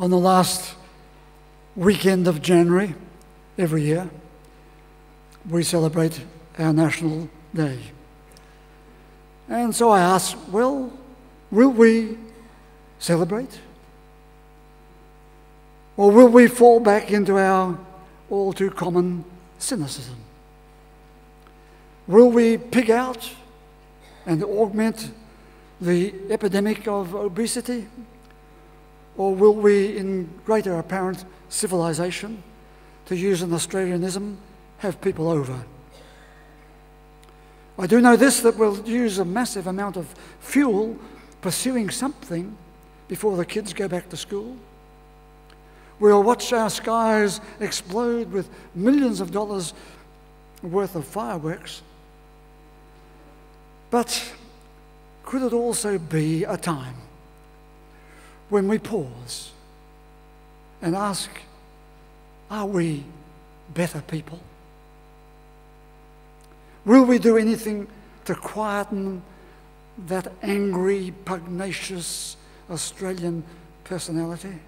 On the last weekend of January, every year, we celebrate our National Day. And so I ask, well, will we celebrate? Or will we fall back into our all too common cynicism? Will we pig out and augment the epidemic of obesity? Or will we, in greater apparent civilization, to use an Australianism, have people over? I do know this, that we'll use a massive amount of fuel pursuing something before the kids go back to school. We'll watch our skies explode with millions of dollars worth of fireworks. But could it also be a time when we pause and ask, are we better people? Will we do anything to quieten that angry, pugnacious Australian personality?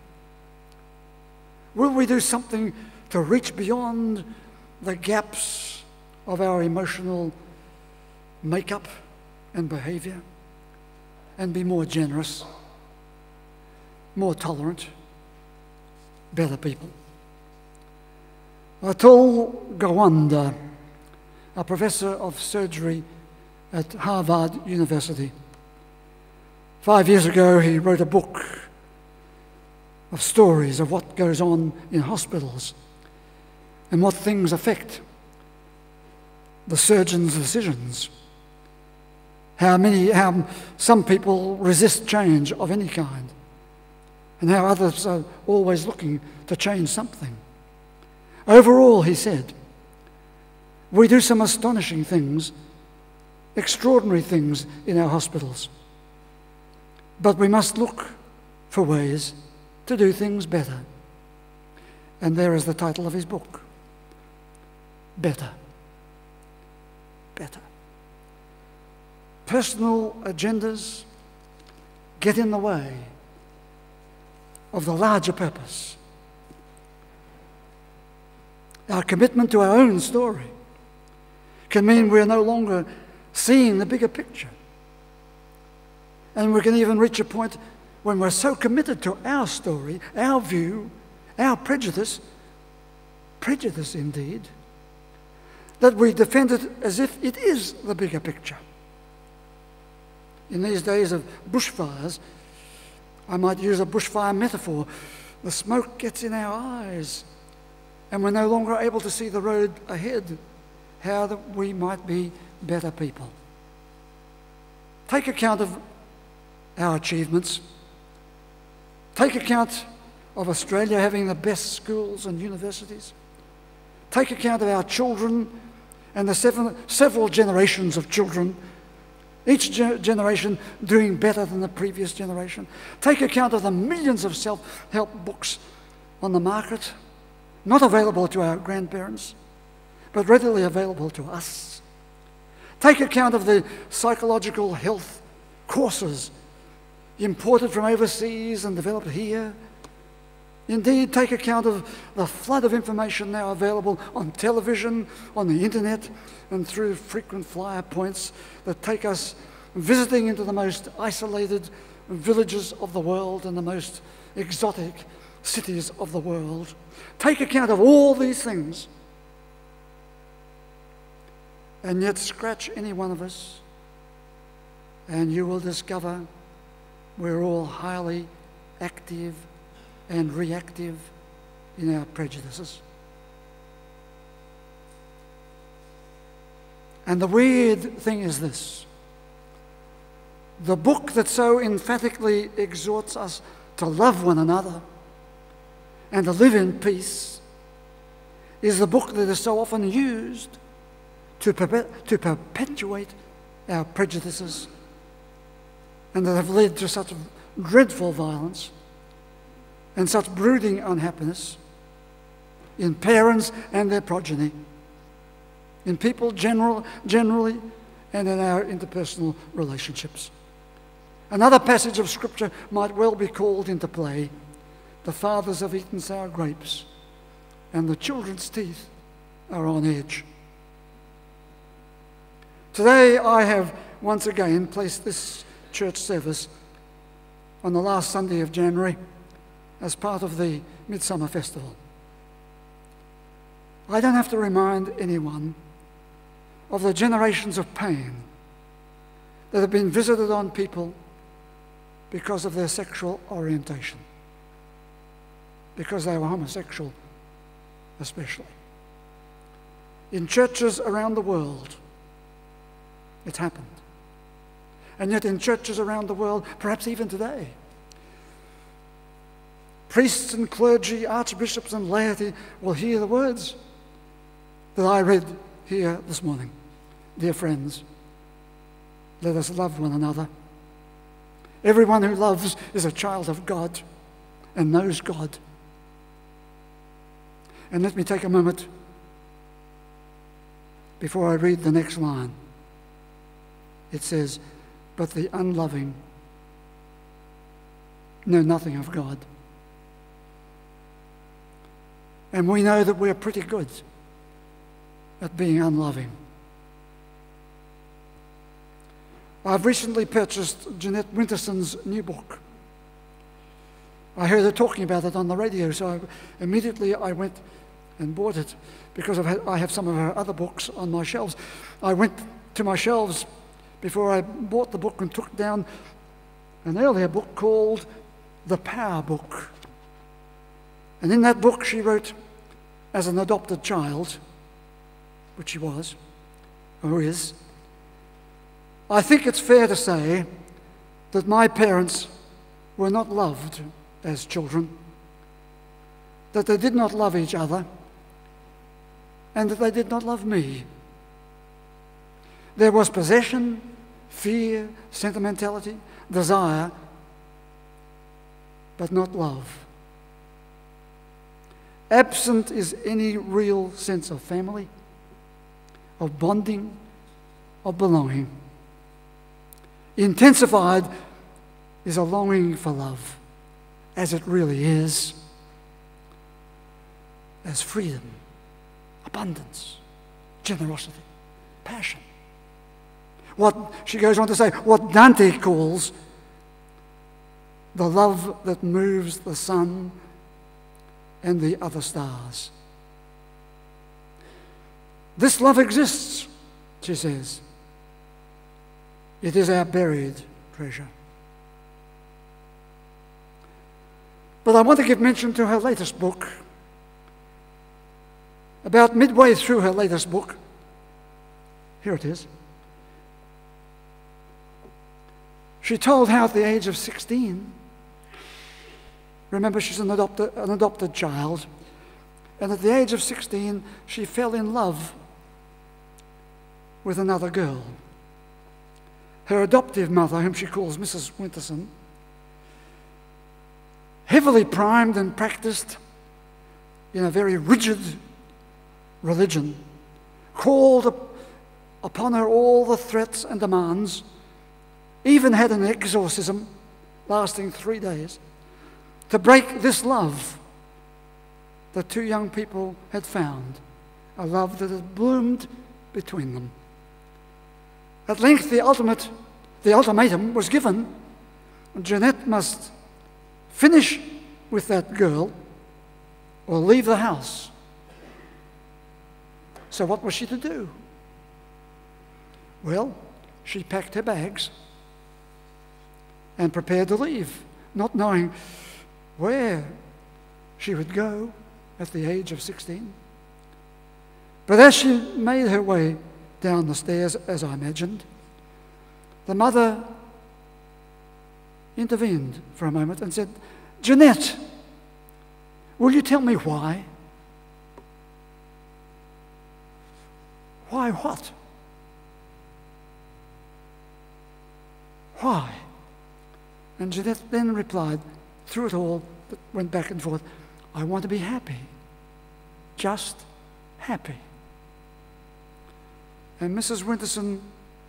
Will we do something to reach beyond the gaps of our emotional makeup and behaviour and be more generous, more tolerant, better people? Atul Gawande, a professor of surgery at Harvard University, 5 years ago he wrote a book of stories of what goes on in hospitals and what things affect the surgeon's decisions. How some people resist change of any kind, and how others are always looking to change something. Overall, he said, we do some astonishing things, extraordinary things in our hospitals, but we must look for ways to do things better. And there is the title of his book, Better. Better. Personal agendas get in the way of the larger purpose. Our commitment to our own story can mean we're no longer seeing the bigger picture. And we can even reach a point when we're so committed to our story, our view, our prejudice indeed, that we defend it as if it is the bigger picture. In these days of bushfires, I might use a bushfire metaphor. The smoke gets in our eyes, and we're no longer able to see the road ahead, how that we might be better people. Take account of our achievements. Take account of Australia having the best schools and universities. Take account of our children and the several generations of children, each generation doing better than the previous generation. Take account of the millions of self-help books on the market, not available to our grandparents, but readily available to us. Take account of the psychological health courses imported from overseas and developed here. Indeed, take account of the flood of information now available on television, on the internet, and through frequent flyer points that take us visiting into the most isolated villages of the world and the most exotic cities of the world. Take account of all these things, and yet scratch any one of us, and you will discover we're all highly active and reactive in our prejudices. And the weird thing is this: the book that so emphatically exhorts us to love one another and to live in peace is the book that is so often used to perpetuate our prejudices and that have led to such dreadful violence and such brooding unhappiness in parents and their progeny, in people generally, and in our interpersonal relationships. Another passage of Scripture might well be called into play The fathers have eaten sour grapes, and the children's teeth are on edge. Today I have once again placed this church service on the last Sunday of January as part of the Midsummer Festival. I don't have to remind anyone of the generations of pain that have been visited on people because of their sexual orientation, because they were homosexual especially. In churches around the world, it's happened. And yet in churches around the world, perhaps even today, priests and clergy, archbishops and laity will hear the words that I read here this morning. Dear friends, let us love one another. Everyone who loves is a child of God and knows God. And let me take a moment before I read the next line. It says, but the unloving know nothing of God. And we know that we're pretty good at being unloving. I've recently purchased Jeanette Winterson's new book. I heard her talking about it on the radio, so immediately I went and bought it because I have some of her other books on my shelves. I went to my shelves before I bought the book and took down an earlier book called The Power Book. And in that book she wrote, as an adopted child, which she was, or is, I think it's fair to say that my parents were not loved as children, that they did not love each other, and that they did not love me. There was possession, fear, sentimentality, desire, but not love. Absent is any real sense of family, of bonding, of belonging. Intensified is a longing for love, as it really is, as freedom, abundance, generosity, passion. What, she goes on to say, what Dante calls the love that moves the sun and the other stars. This love exists, she says. It is our buried treasure. But I want to give mention to her latest book. About midway through her latest book, here it is, she told how at the age of 16, remember she's an adopted child, and at the age of 16 she fell in love with another girl. Her adoptive mother, whom she calls Mrs. Winterson, heavily primed and practiced in a very rigid religion, called upon her all the threats and demands, even had an exorcism lasting 3 days to break this love that two young people had found, a love that had bloomed between them. At length the ultimatum was given. Jeanette must finish with that girl or leave the house. So what was she to do? Well, she packed her bags and prepared to leave, not knowing where she would go at the age of 16. But as she made her way down the stairs, as I imagined, the mother intervened for a moment and said, Jeanette, will you tell me why? Why what? Why? And Jeanette then replied, through it all, that went back and forth, I want to be happy. Just happy. And Mrs. Winterson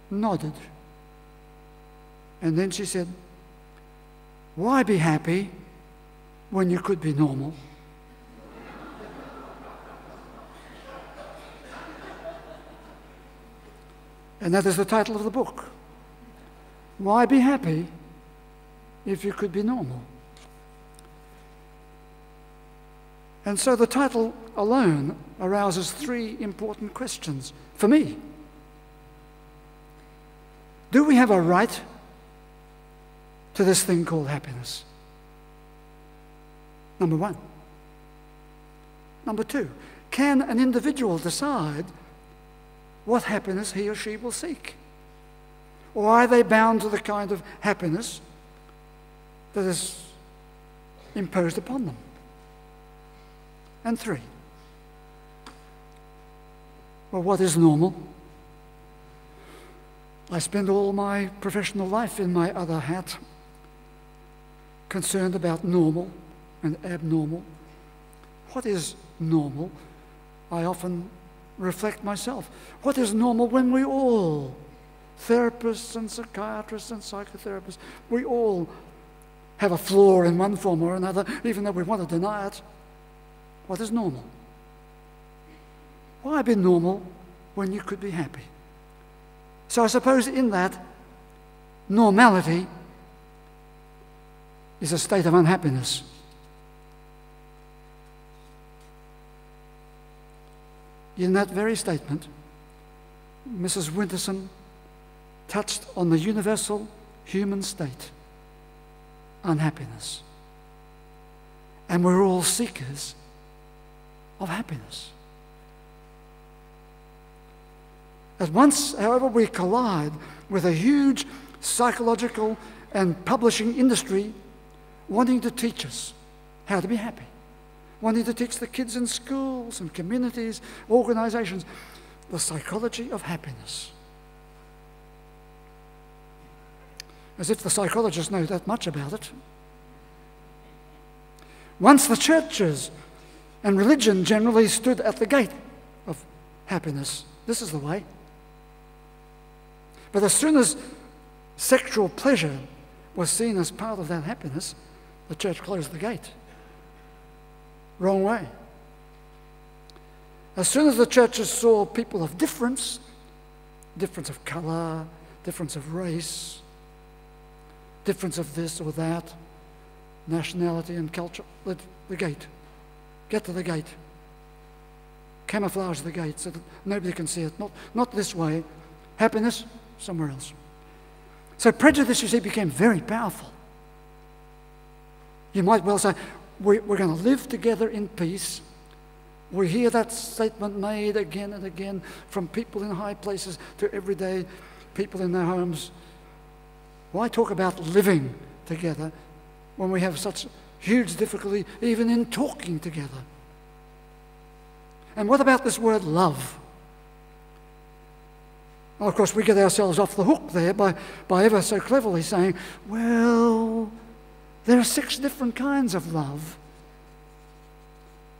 nodded. And then she said, why be happy when you could be normal? And that is the title of the book. Why be happy if you could be normal? And so the title alone arouses three important questions for me. Do we have a right to this thing called happiness? Number one. Number two, can an individual decide what happiness he or she will seek? Or are they bound to the kind of happiness that is imposed upon them? And three, well, what is normal? I spend all my professional life in my other hat concerned about normal and abnormal. What is normal? I often reflect myself. What is normal when we all, therapists and psychiatrists and psychotherapists, we all have a flaw in one form or another, even though we want to deny it? What is normal? Why be normal when you could be happy? So I suppose in that, normality is a state of unhappiness. In that very statement, Mrs. Winterson touched on the universal human state, unhappiness. And we're all seekers of happiness. At once, however, we collide with a huge psychological and publishing industry wanting to teach us how to be happy, wanting to teach the kids in schools and communities, organizations, the psychology of happiness. As if the psychologists know that much about it. Once the churches and religion generally stood at the gate of happiness. This is the way. But as soon as sexual pleasure was seen as part of that happiness, the church closed the gate. Wrong way. As soon as the churches saw people of difference of colour, difference of race, difference of this or that, nationality and culture, the gate. Get to the gate. Camouflage the gate so that nobody can see it. Not this way. Happiness, somewhere else. So prejudice, you see, became very powerful. You might well say, we're going to live together in peace. We hear that statement made again and again from people in high places to everyday people in their homes. Why talk about living together when we have such huge difficulty even in talking together? And what about this word love? Well, of course, we get ourselves off the hook there by ever so cleverly saying, well, there are 6 different kinds of love.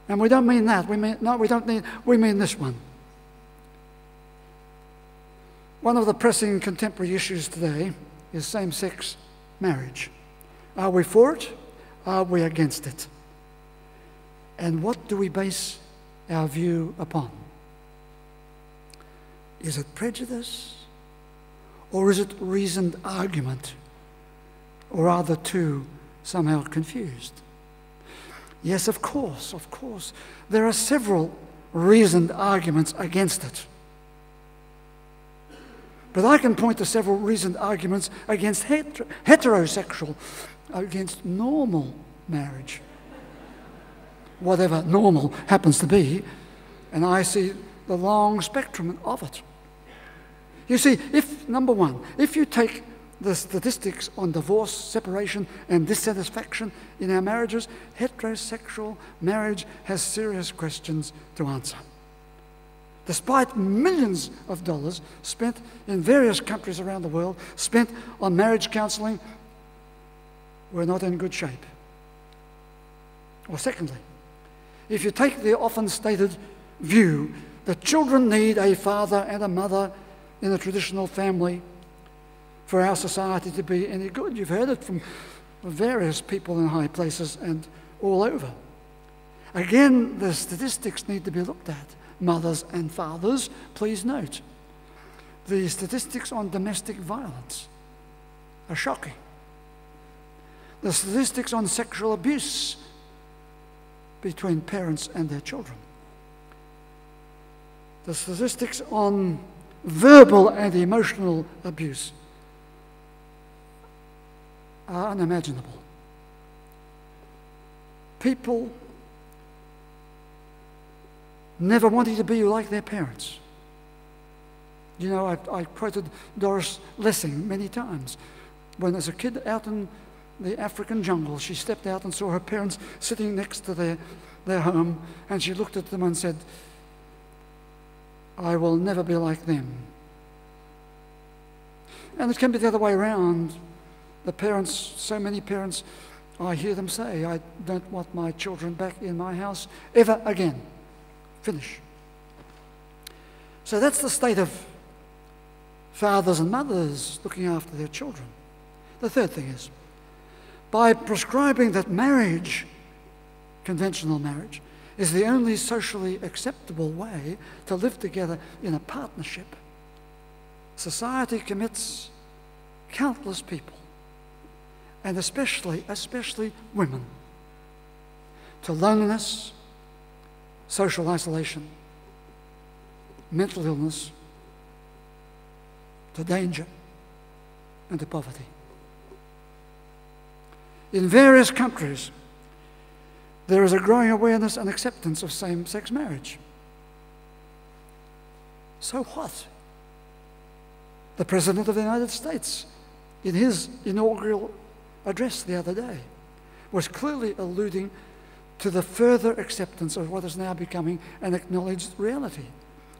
And we don't mean that. We mean this one. One of the pressing contemporary issues today is same-sex marriage. Are we for it? Are we against it? And what do we base our view upon? Is it prejudice? Or is it reasoned argument? Or are the two somehow confused? Yes, of course. There are several reasoned arguments against it. But I can point to several reasoned arguments against heterosexual, against normal marriage. Whatever normal happens to be, and I see the long spectrum of it. You see, number one, if you take the statistics on divorce, separation, and dissatisfaction in our marriages, heterosexual marriage has serious questions to answer. Despite millions of dollars spent in various countries around the world, spent on marriage counselling, we're not in good shape. Or secondly, if you take the often stated view that children need a father and a mother in a traditional family for our society to be any good, you've heard it from various people in high places and all over. Again, the statistics need to be looked at. Mothers and fathers, please note. The statistics on domestic violence are shocking. The statistics on sexual abuse between parents and their children. The statistics on verbal and emotional abuse are unimaginable. People never wanting to be like their parents. You know, I quoted Doris Lessing many times. When as a kid out in the African jungle, she stepped out and saw her parents sitting next to their home, and she looked at them and said, I will never be like them. And it can be the other way around. The parents, so many parents, I hear them say, I don't want my children back in my house ever again. Finish. So that's the state of fathers and mothers looking after their children. The third thing is, by prescribing that marriage, conventional marriage, is the only socially acceptable way to live together in a partnership, society commits countless people, and especially women, to loneliness, social isolation, mental illness, to danger, and to poverty. In various countries, there is a growing awareness and acceptance of same-sex marriage. So what? The President of the United States, in his inaugural address the other day, was clearly alluding to the further acceptance of what is now becoming an acknowledged reality,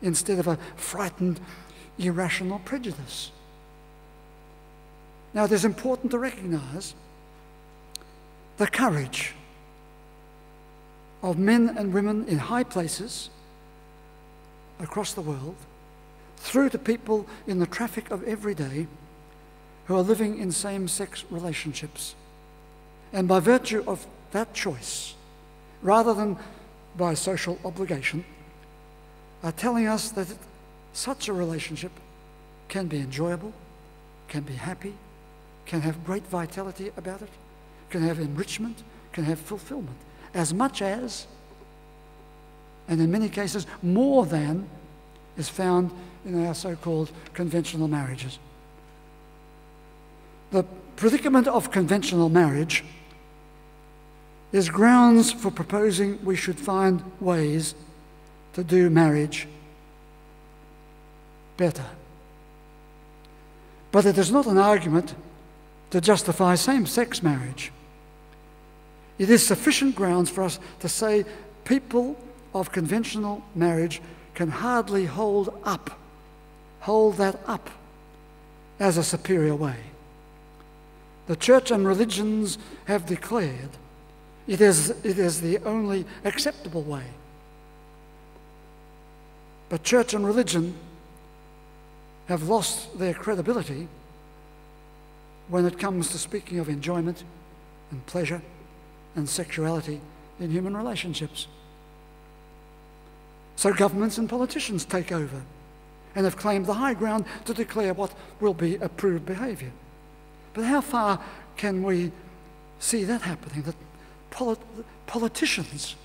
instead of a frightened, irrational prejudice. Now, it is important to recognize the courage of men and women in high places across the world, through to people in the traffic of every day who are living in same-sex relationships. And by virtue of that choice, rather than by social obligation, are telling us that such a relationship can be enjoyable, can be happy, can have great vitality about it, can have enrichment, can have fulfillment, as much as, and in many cases more than, is found in our so-called conventional marriages. The predicament of conventional marriage is grounds for proposing we should find ways to do marriage better. But it is not an argument to justify same-sex marriage. It is sufficient grounds for us to say people of conventional marriage can hardly hold that up as a superior way. The church and religions have declared it is the only acceptable way. But church and religion have lost their credibility when it comes to speaking of enjoyment and pleasure and sexuality in human relationships. So governments and politicians take over and have claimed the high ground to declare what will be approved behaviour. But how far can we see that happening, that politicians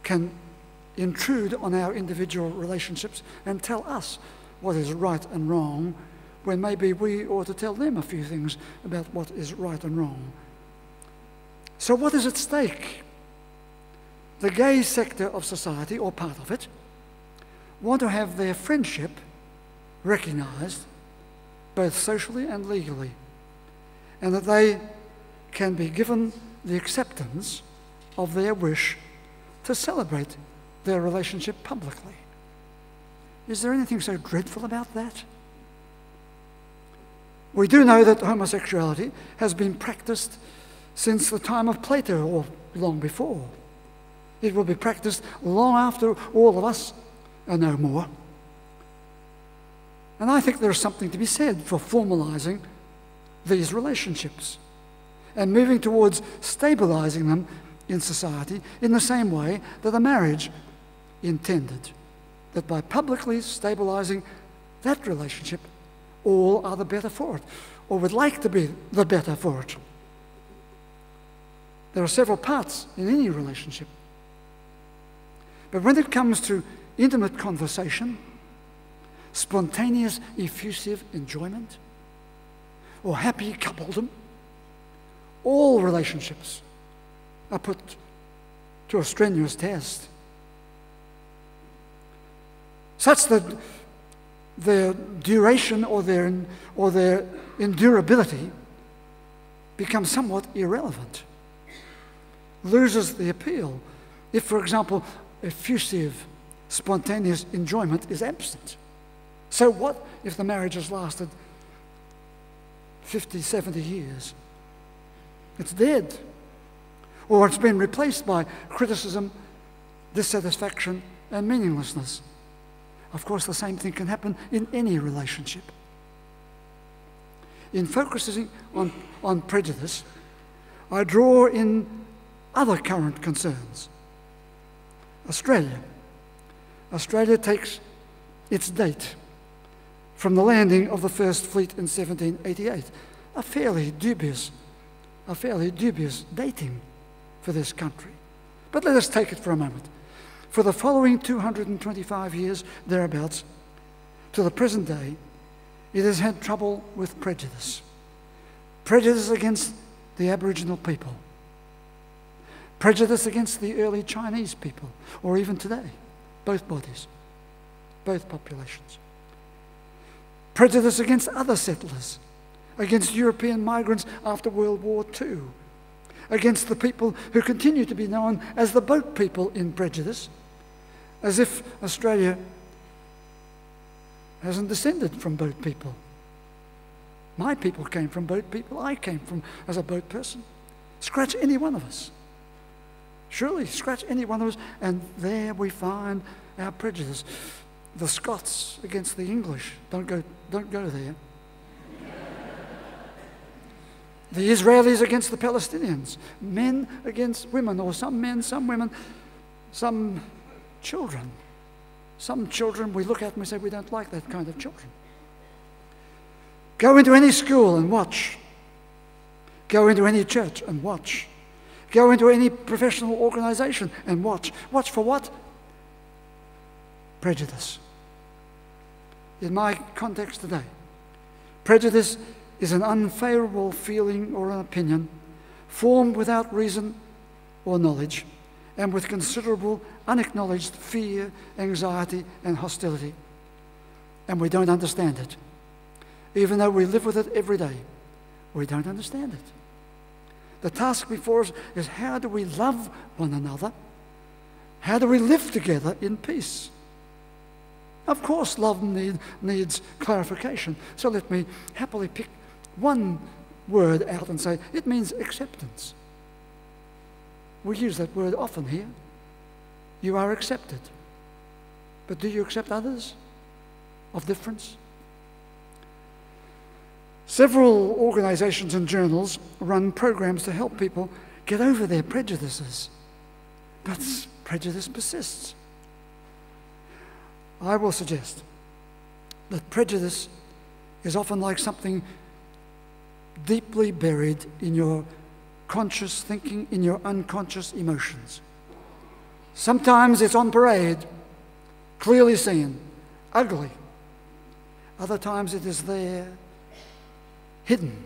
can intrude on our individual relationships and tell us what is right and wrong, when maybe we ought to tell them a few things about what is right and wrong. So what is at stake? The gay sector of society, or part of it, want to have their friendship recognised both socially and legally, and that they can be given the acceptance of their wish to celebrate their relationship publicly. Is there anything so dreadful about that? We do know that homosexuality has been practiced since the time of Plato, or long before. It will be practiced long after all of us are no more. And I think there is something to be said for formalising these relationships. and moving towards stabilizing them in society in the same way that a marriage intended, that by publicly stabilizing that relationship, all are the better for it, or would like to be the better for it. There are several parts in any relationship. But when it comes to intimate conversation, spontaneous, effusive enjoyment, or happy coupledom, all relationships are put to a strenuous test, such that their duration or their endurability becomes somewhat irrelevant, loses the appeal. If, for example, effusive, spontaneous enjoyment is absent. So what if the marriage has lasted 50, 70 years? It's dead. Or it's been replaced by criticism, dissatisfaction, and meaninglessness. Of course, the same thing can happen in any relationship. In focusing on prejudice, I draw in other current concerns. Australia. Australia takes its date from the landing of the First Fleet in 1788, a fairly dubious dating for this country. But let us take it for a moment. For the following 225 years, thereabouts, to the present day, it has had trouble with prejudice. Prejudice against the Aboriginal people. Prejudice against the early Chinese people, or even today, both bodies, both populations. Prejudice against other settlers, against European migrants after World War II, against the people who continue to be known as the boat people in prejudice, as if Australia hasn't descended from boat people. My people came from boat people. I came from as a boat person. Scratch any one of us. Surely, scratch any one of us, and there we find our prejudice. The Scots against the English. Don't go there. The Israelis against the Palestinians. Men against women, or some men, some women, some children. Some children we look at and we say we don't like that kind of children. Go into any school and watch. Go into any church and watch. Go into any professional organization and watch. Watch for what? Prejudice. In my context today, prejudice is an unfavorable feeling or an opinion formed without reason or knowledge and with considerable unacknowledged fear, anxiety, and hostility. And we don't understand it. Even though we live with it every day, we don't understand it. The task before us is, how do we love one another? How do we live together in peace? Of course, love needs clarification. So let me happily pick one word out and say, it means acceptance. We use that word often here. You are accepted. But do you accept others of difference? Several organizations and journals run programs to help people get over their prejudices. But prejudice persists. I will suggest that prejudice is often like something deeply buried in your conscious thinking, in your unconscious emotions. Sometimes it's on parade, clearly seen, ugly. Other times it is there, hidden.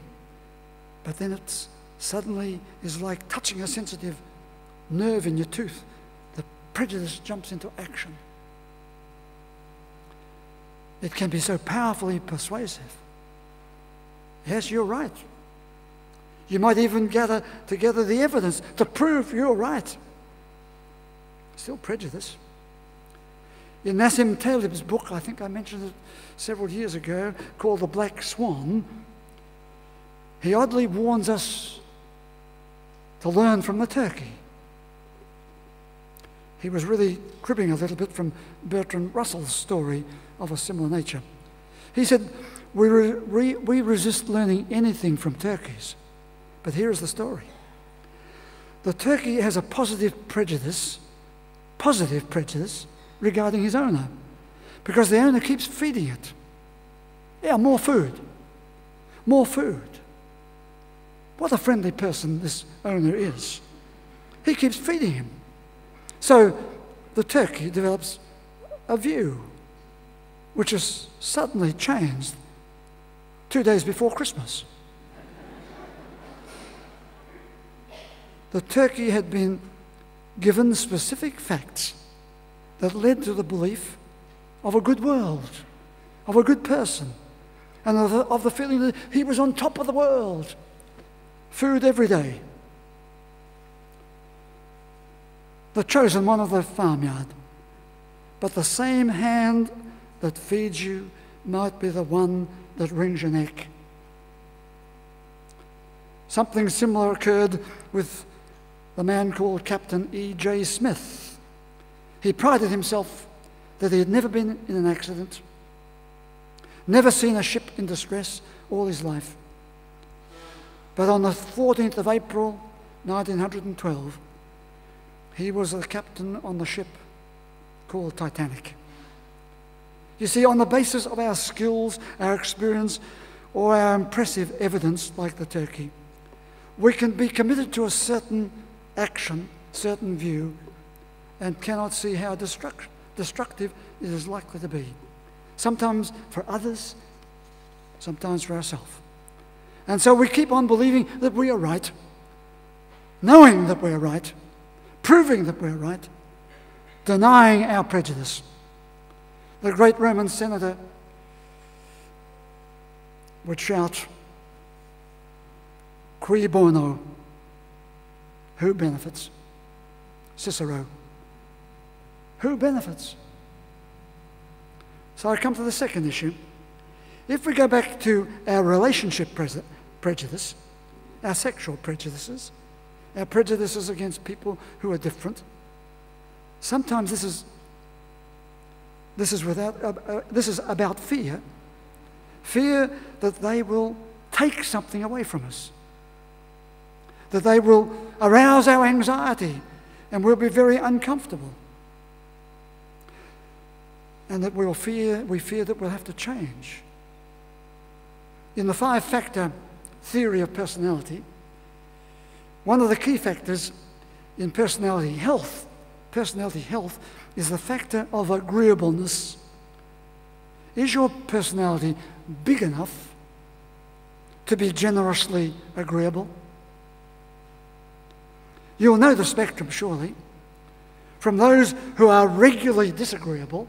But then it suddenly is like touching a sensitive nerve in your tooth. The prejudice jumps into action. It can be so powerfully persuasive. Yes, you're right. You might even gather together the evidence to prove you're right. Still prejudice. In Nassim Taleb's book, I think I mentioned it several years ago, called The Black Swan, he oddly warns us to learn from the turkey. He was really cribbing a little bit from Bertrand Russell's story of a similar nature. He said, we resist learning anything from turkeys, but But here is the story. The turkey has a positive prejudice regarding his owner, because the owner keeps feeding it. Yeah, more food. More food. What a friendly person this owner is. He keeps feeding him. So the turkey develops a view which is suddenly changed 2 days before Christmas. The turkey had been given specific facts that led to the belief of a good world, of a good person, and of the feeling that he was on top of the world. Food every day. The chosen one of the farmyard. But the same hand that feeds you might be the one that wrings your neck. Something similar occurred with the man called Captain E.J. Smith. He prided himself that he had never been in an accident, never seen a ship in distress all his life. But on the 14th of April, 1912, he was a captain on the ship called Titanic. You see, on the basis of our skills, our experience, or our impressive evidence, like the turkey, we can be committed to a certain action, certain view, and cannot see how destructive it is likely to be. Sometimes for others, sometimes for ourselves. And so we keep on believing that we are right, knowing that we're right, proving that we're right, denying our prejudice. The great Roman senator would shout, "Cui bono?" Who benefits? Cicero. Who benefits? So I come to the second issue. If we go back to our relationship prejudice, our sexual prejudices, our prejudices against people who are different, sometimes this is about fear that they will take something away from us, that they will arouse our anxiety and we'll be very uncomfortable, and that we fear that we'll have to change. In the 5-factor theory of personality, one of the key factors in personality health is the factor of agreeableness. Is your personality big enough to be generously agreeable? You'll know the spectrum, surely, from those who are regularly disagreeable.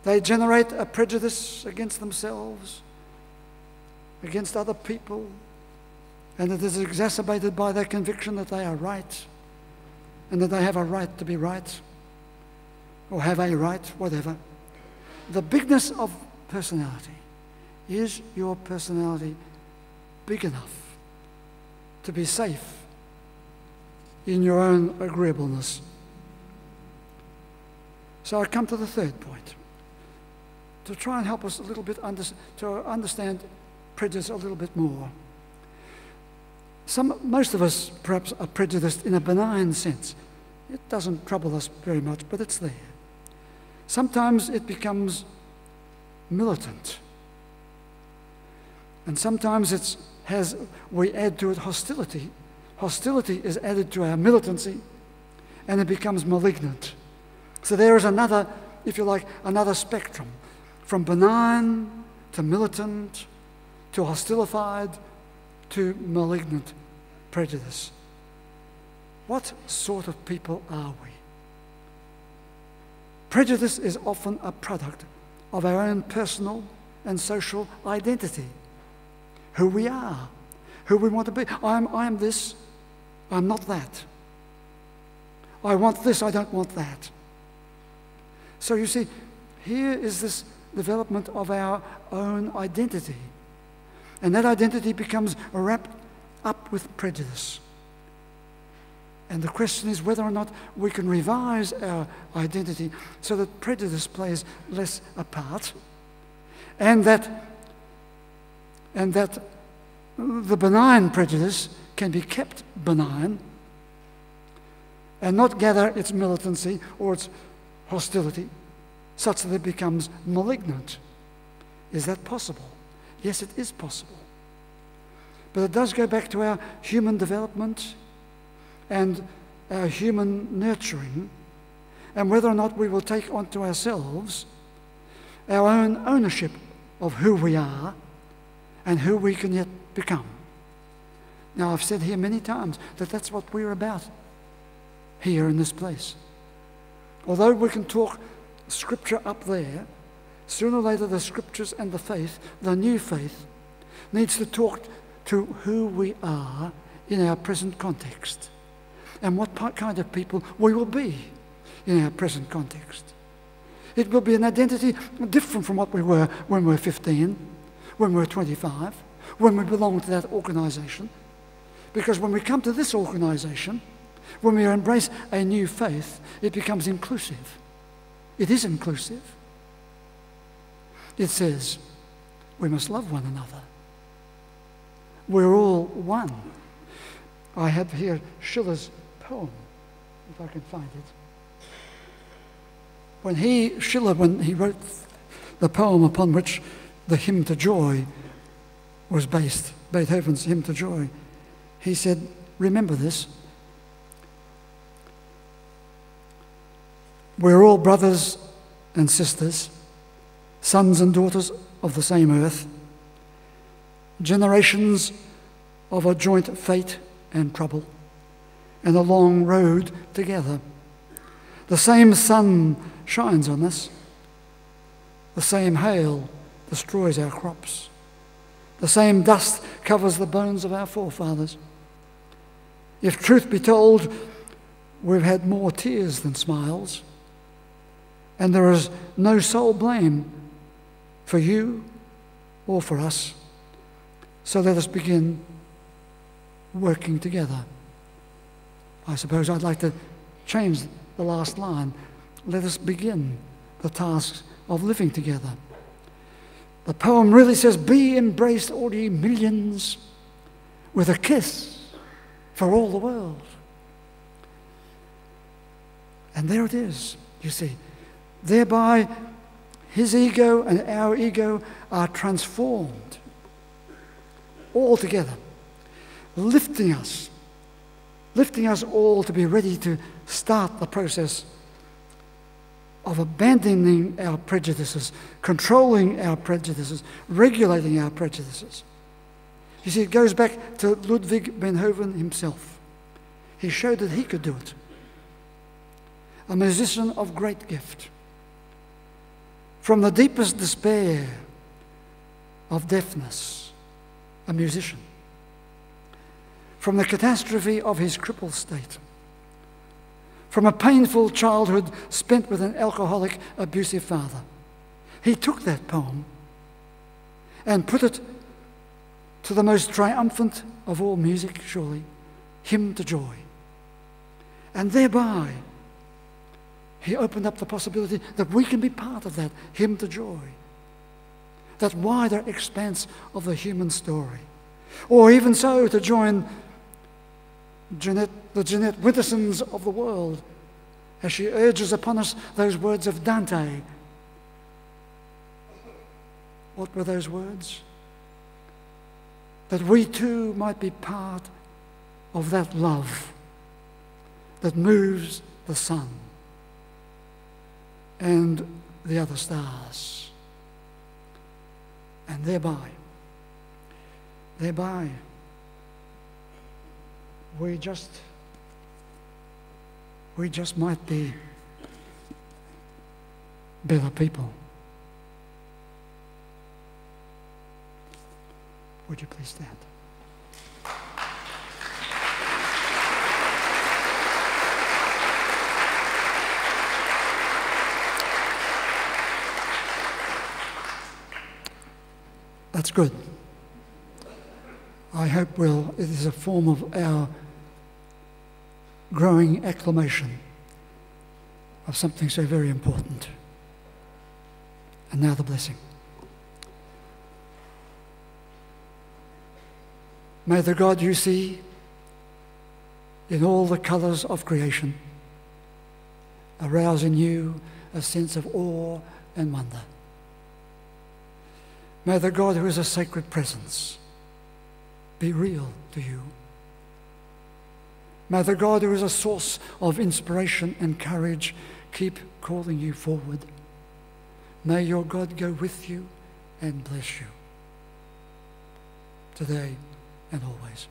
They generate a prejudice against themselves, against other people, and it is exacerbated by their conviction that they are right and that they have a right to be right, or have a right, whatever. The bigness of personality. Is your personality big enough to be safe in your own agreeableness? So I come to the third point, to try and help us a little bit to understand prejudice a little bit more. Most of us perhaps are prejudiced in a benign sense. It doesn't trouble us very much, but it's there. Sometimes it becomes militant. And sometimes we add to it hostility. Hostility is added to our militancy, and it becomes malignant. So there is another, if you like, another spectrum, from benign to militant to hostilified to malignant prejudice. What sort of people are we? Prejudice is often a product of our own personal and social identity. Who we are, who we want to be. I am this, I'm not that. I want this, I don't want that. So you see, here is this development of our own identity. And that identity becomes wrapped up with prejudice. And the question is whether or not we can revise our identity so that prejudice plays less a part, and that and that the benign prejudice can be kept benign and not gather its militancy or its hostility such that it becomes malignant. Is that possible? Yes, it is possible. But it does go back to our human development and our human nurturing, and whether or not we will take onto ourselves our own ownership of who we are and who we can yet become. Now, I've said here many times that that's what we're about here in this place. Although we can talk Scripture up there, sooner or later the Scriptures and the faith, the new faith, needs to talk to who we are in our present context and what kind of people we will be in our present context. It will be an identity different from what we were when we were 15, when we were 25, when we belonged to that organisation. Because when we come to this organisation, when we embrace a new faith, it becomes inclusive. It is inclusive. It says we must love one another. We're all one. I have here Schiller's poem, if I can find it. When he wrote the poem upon which the Hymn to Joy was based, Beethoven's Hymn to Joy, he said, remember this, we're all brothers and sisters, sons and daughters of the same earth, generations of a joint fate and trouble, and a long road together. The same sun shines on us. The same hail destroys our crops. The same dust covers the bones of our forefathers. If truth be told, we've had more tears than smiles, and there is no sole blame for you or for us. So let us begin working together. I suppose I'd like to change the last line. Let us begin the task of living together. The poem really says, be embraced, all ye millions, with a kiss for all the world. And there it is, you see. Thereby, his ego and our ego are transformed all together, lifting us all to be ready to start the process of abandoning our prejudices, controlling our prejudices, regulating our prejudices. You see, it goes back to Ludwig Beethoven himself. He showed that he could do it. A musician of great gift. From the deepest despair of deafness, a musician. From the catastrophe of his crippled state. From a painful childhood spent with an alcoholic, abusive father. He took that poem and put it to the most triumphant of all music, surely, Hymn to Joy. And thereby, he opened up the possibility that we can be part of that Hymn to Joy, that wider expanse of the human story. Or even so, to join the Jeanette Wintersons of the world as she urges upon us those words of Dante. What were those words? That we too might be part of that love that moves the sun and the other stars. And thereby, we just might be better people. Would you please stand? That's good. I hope it is a form of our growing acclamation of something so very important. And now the blessing. May the God you see in all the colours of creation arouse in you a sense of awe and wonder. May the God who is a sacred presence be real to you. May the God who is a source of inspiration and courage keep calling you forward. May your God go with you and bless you, today and always.